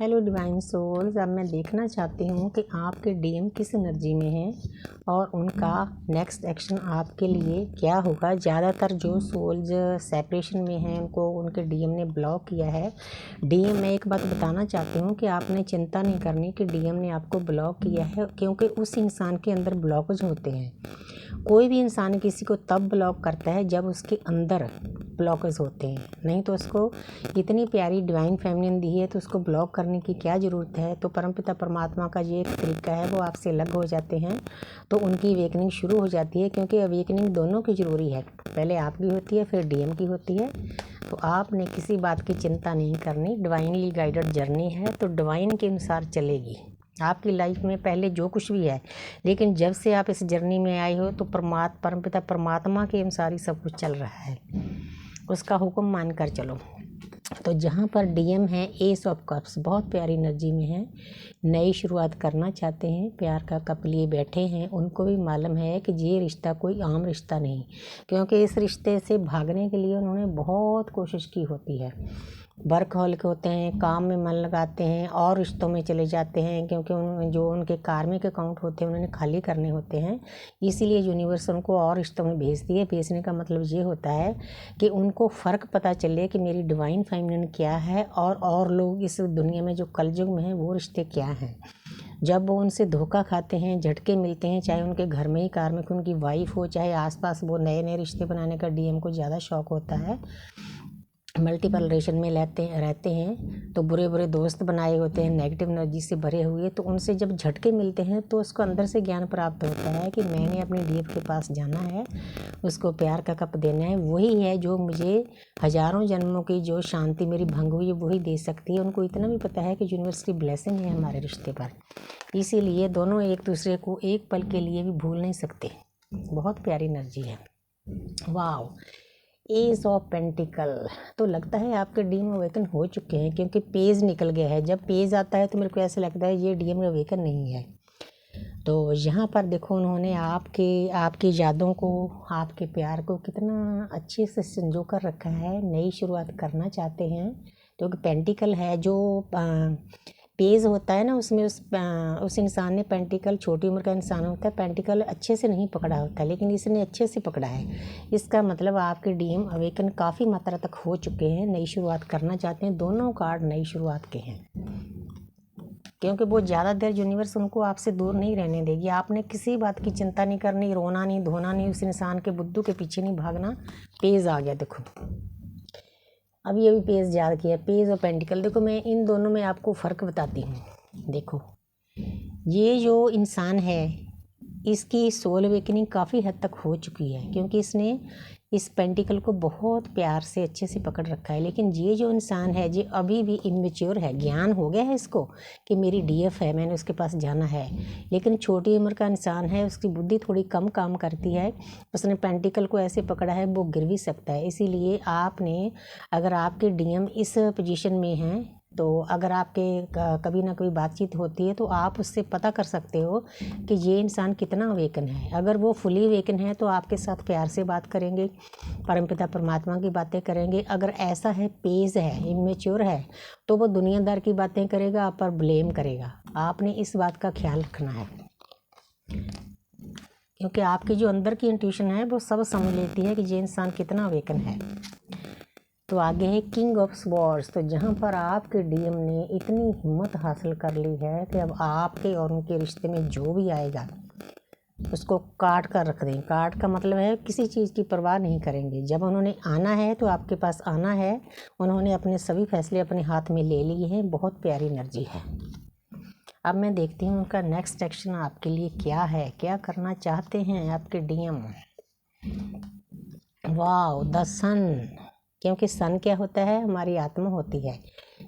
Hello divine souls. अब मैं देखना चाहती हूँ कि आपके डीएम किस एनर्जी में हैं और उनका नेक्स्ट एक्शन आपके लिए क्या होगा। ज़्यादातर जो सोल्स सेपरेशन में हैं उनको उनके डीएम ने ब्लॉक किया है। डीएम में एक बात बताना चाहती हूँ कि आपने चिंता नहीं करनी कि डीएम ने आपको ब्लॉक किया है, क्योंकि उस इंसान के अंदर ब्लॉकेज होते हैं। कोई भी इंसान किसी को तब ब्लॉक करता है जब उसके अंदर ब्लॉकेज होते हैं, नहीं तो उसको इतनी प्यारी डिवाइन फेमिनिन दी है तो उसको ब्लॉक करने की क्या ज़रूरत है। तो परमपिता परमात्मा का ये एक तरीका है, वो आपसे अलग हो जाते हैं तो उनकी अवेकनिंग शुरू हो जाती है, क्योंकि अवेकनिंग दोनों की ज़रूरी है। पहले आपकी होती है, फिर डीएम की होती है। तो आपने किसी बात की चिंता नहीं करनी। डिवाइनली गाइडेड जर्नी है तो डिवाइन के अनुसार चलेगी आपकी लाइफ में। पहले जो कुछ भी है, लेकिन जब से आप इस जर्नी में आए हो तो परमपिता परमात्मा के अनुसार ही सब कुछ चल रहा है, उसका हुक्म मान कर चलो। तो जहाँ पर डीएम है एस ऑफ कप्स, बहुत प्यारी एनर्जी में है, नई शुरुआत करना चाहते हैं, प्यार का कप लिए बैठे हैं। उनको भी मालूम है कि ये रिश्ता कोई आम रिश्ता नहीं, क्योंकि इस रिश्ते से भागने के लिए उन्होंने बहुत कोशिश की होती है। वर्कहॉलिक होते हैं, काम में मन लगाते हैं और रिश्तों में चले जाते हैं, क्योंकि जो उनके कार्मिक अकाउंट होते हैं उन्होंने खाली करने होते हैं। इसीलिए यूनिवर्स उनको और रिश्तों में भेजती है। भेजने का मतलब ये होता है कि उनको फ़र्क पता चले कि मेरी डिवाइन फेमिनिन क्या है और लोग इस दुनिया में जो कलयुग में हैं वो रिश्ते क्या हैं। जब वो उनसे धोखा खाते हैं, झटके मिलते हैं, चाहे उनके घर में ही कार्मिक उनकी वाइफ हो, चाहे आसपास, वो नए नए रिश्ते बनाने का डीएम को ज़्यादा शौक होता है। मल्टीपल रिलेशन में रहते हैं तो बुरे बुरे दोस्त बनाए होते हैं, नेगेटिव एनर्जी से भरे हुए। तो उनसे जब झटके मिलते हैं तो उसको अंदर से ज्ञान प्राप्त होता है कि मैंने अपने डीएम के पास जाना है, उसको प्यार का कप देना है। वही है जो मुझे हज़ारों जन्मों की जो शांति मेरी भंग हुई है वही दे सकती है। उनको इतना भी पता है कि यूनिवर्स की ब्लेसिंग है हमारे रिश्ते पर, इसीलिए दोनों एक दूसरे को एक पल के लिए भी भूल नहीं सकते। बहुत प्यारी एनर्जी है। वाह, एज ऑफ पेंटिकल। तो लगता है आपके डीएम अवेकन हो चुके हैं, क्योंकि पेज निकल गया है। जब पेज आता है तो मेरे को ऐसा लगता है ये डीएम अवेकन नहीं है। तो यहाँ पर देखो, उन्होंने आपकी यादों को, आपके प्यार को कितना अच्छे से संजो कर रखा है। नई शुरुआत करना चाहते हैं, क्योंकि पेंटिकल है जो पेज होता है ना, उसमें उस इंसान ने पेंटिकल, छोटी उम्र का इंसान होता है, पेंटिकल अच्छे से नहीं पकड़ा होता, लेकिन इसने अच्छे से पकड़ा है। इसका मतलब आपके डीएम अवेकन काफ़ी मात्रा तक हो चुके हैं, नई शुरुआत करना चाहते हैं। दोनों कार्ड नई शुरुआत के हैं, क्योंकि वो ज़्यादा देर यूनिवर्स उनको आपसे दूर नहीं रहने देगी। आपने किसी बात की चिंता नहीं करनी, रोना नहीं, धोना नहीं, उस इंसान के बुद्धू के पीछे नहीं भागना। पेज आ गया, देखो अभी अभी पेज याद किया, पेज और पेंटिकल। देखो मैं इन दोनों में आपको फ़र्क बताती हूँ। देखो ये जो इंसान है इसकी सोल अवेकनिंग काफ़ी हद तक हो चुकी है, क्योंकि इसने इस पेंटिकल को बहुत प्यार से अच्छे से पकड़ रखा है। लेकिन ये जो इंसान है ये अभी भी इमेच्योर है। ज्ञान हो गया है इसको कि मेरी डीएफ है, मैंने उसके पास जाना है, लेकिन छोटी उम्र का इंसान है, उसकी बुद्धि थोड़ी कम काम करती है। उसने पेंटिकल को ऐसे पकड़ा है वो गिर भी सकता है। इसीलिए आपने, अगर आपके डीएम इस पोजीशन में हैं, तो अगर आपके कभी ना कभी बातचीत होती है तो आप उससे पता कर सकते हो कि ये इंसान कितना अवेकन है। अगर वो फुली अवेकन है तो आपके साथ प्यार से बात करेंगे, परमपिता परमात्मा की बातें करेंगे। अगर ऐसा है, पेज है, इमेच्योर है, तो वो दुनियादार की बातें करेगा, आप पर ब्लेम करेगा। आपने इस बात का ख्याल रखना है, क्योंकि आपकी जो अंदर की इंट्यूशन है वो सब समझ लेती है कि ये इंसान कितना अवेकन है। तो आगे है किंग ऑफ स्वॉर्ड्स। तो जहाँ पर आपके डीएम ने इतनी हिम्मत हासिल कर ली है कि अब आपके और उनके रिश्ते में जो भी आएगा उसको काट कर रख दें। काट का मतलब है किसी चीज़ की परवाह नहीं करेंगे। जब उन्होंने आना है तो आपके पास आना है। उन्होंने अपने सभी फैसले अपने हाथ में ले लिए हैं। बहुत प्यारी एनर्जी है। अब मैं देखती हूँ उनका नेक्स्ट एक्शन आपके लिए क्या है, क्या करना चाहते हैं आपके डीएम। वाह, द सन। क्योंकि सन क्या होता है, हमारी आत्मा होती है।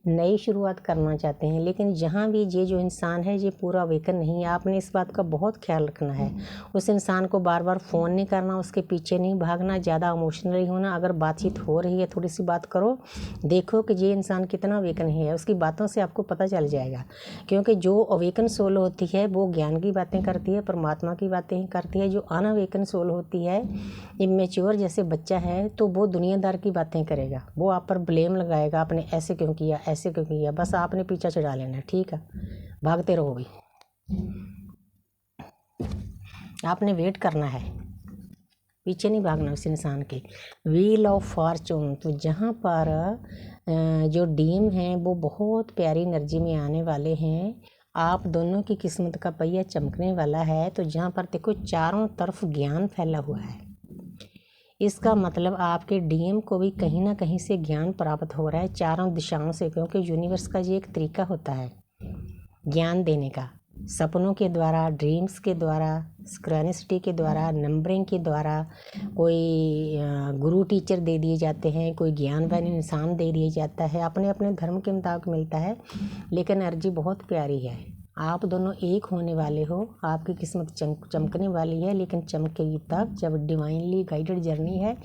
नई शुरुआत करना चाहते हैं, लेकिन यहाँ भी ये जो इंसान है ये पूरा अवेकन नहीं है। आपने इस बात का बहुत ख्याल रखना है। उस इंसान को बार बार फ़ोन नहीं करना, उसके पीछे नहीं भागना, ज़्यादा इमोशनली होना। अगर बातचीत हो रही है थोड़ी सी बात करो, देखो कि ये इंसान कितना अवेकन है। उसकी बातों से आपको पता चल जाएगा, क्योंकि जो अवेकन सोल होती है वो ज्ञान की बातें करती है, परमात्मा की बातें करती है। जो अनअवेकन सोल होती है, इमेच्योर जैसे बच्चा है, तो वो दुनियादार की बातें करेगा, वो आप पर ब्लेम लगाएगा, आपने ऐसे क्यों किया, ऐसे क्यों किया, बस आपने पीछा चढ़ा लेना, ठीक है, भागते रहोगे, आपने वेट करना है, पीछे नहीं भागना उस इंसान के। व्हील ऑफ फॉर्चून, तो जहाँ पर जो डीम हैं वो बहुत प्यारी एनर्जी में आने वाले हैं, आप दोनों की किस्मत का पहिया चमकने वाला है। तो जहाँ पर देखो चारों तरफ ज्ञान फैला हुआ है, इसका मतलब आपके डीएम को भी कहीं ना कहीं से ज्ञान प्राप्त हो रहा है चारों दिशाओं से, क्योंकि यूनिवर्स का ये एक तरीका होता है ज्ञान देने का, सपनों के द्वारा, ड्रीम्स के द्वारा, सिंक्रोनिसिटी के द्वारा, नंबरिंग के द्वारा, कोई गुरु टीचर दे दिए जाते हैं, कोई ज्ञानवान इंसान दे दिया जाता है, अपने अपने धर्म के मुताबिक मिलता है, लेकिन एनर्जी बहुत प्यारी है। आप दोनों एक होने वाले हो, आपकी किस्मत चमकने वाली है, लेकिन चमकेगी तब जब डिवाइनली गाइडेड जर्नी है,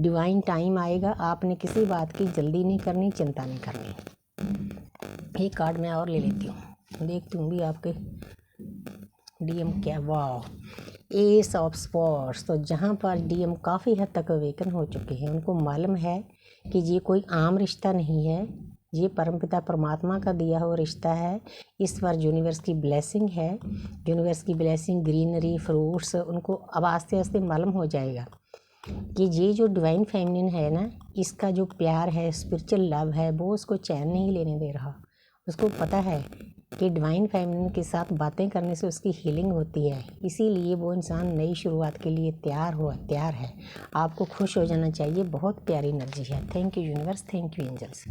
डिवाइन टाइम आएगा। आपने किसी बात की जल्दी नहीं करनी, चिंता नहीं करनी। एक कार्ड मैं और ले लेती हूँ, देखती हूँ भी आपके डीएम क्या। वाह, एस ऑफ स्वर्ड्स, तो जहाँ पर डीएम काफ़ी हद तक अवेकन हो चुके हैं, उनको मालूम है कि ये कोई आम रिश्ता नहीं है, ये परमपिता परमात्मा का दिया हुआ रिश्ता है। इस पर यूनिवर्स की ब्लेसिंग है, यूनिवर्स की ब्लेसिंग, ग्रीनरी, फ्रूट्स, उनको अब आस्ते आस्ते मालूम हो जाएगा कि ये जो डिवाइन फेमिनिन है ना, इसका जो प्यार है, स्पिरिचुअल लव है, वो उसको चैन नहीं लेने दे रहा। उसको पता है कि डिवाइन फेमिनिन के साथ बातें करने से उसकी हीलिंग होती है, इसीलिए वो इंसान नई शुरुआत के लिए तैयार है। आपको खुश हो जाना चाहिए, बहुत प्यारी एनर्जी है। Thank you universe, thank you angels.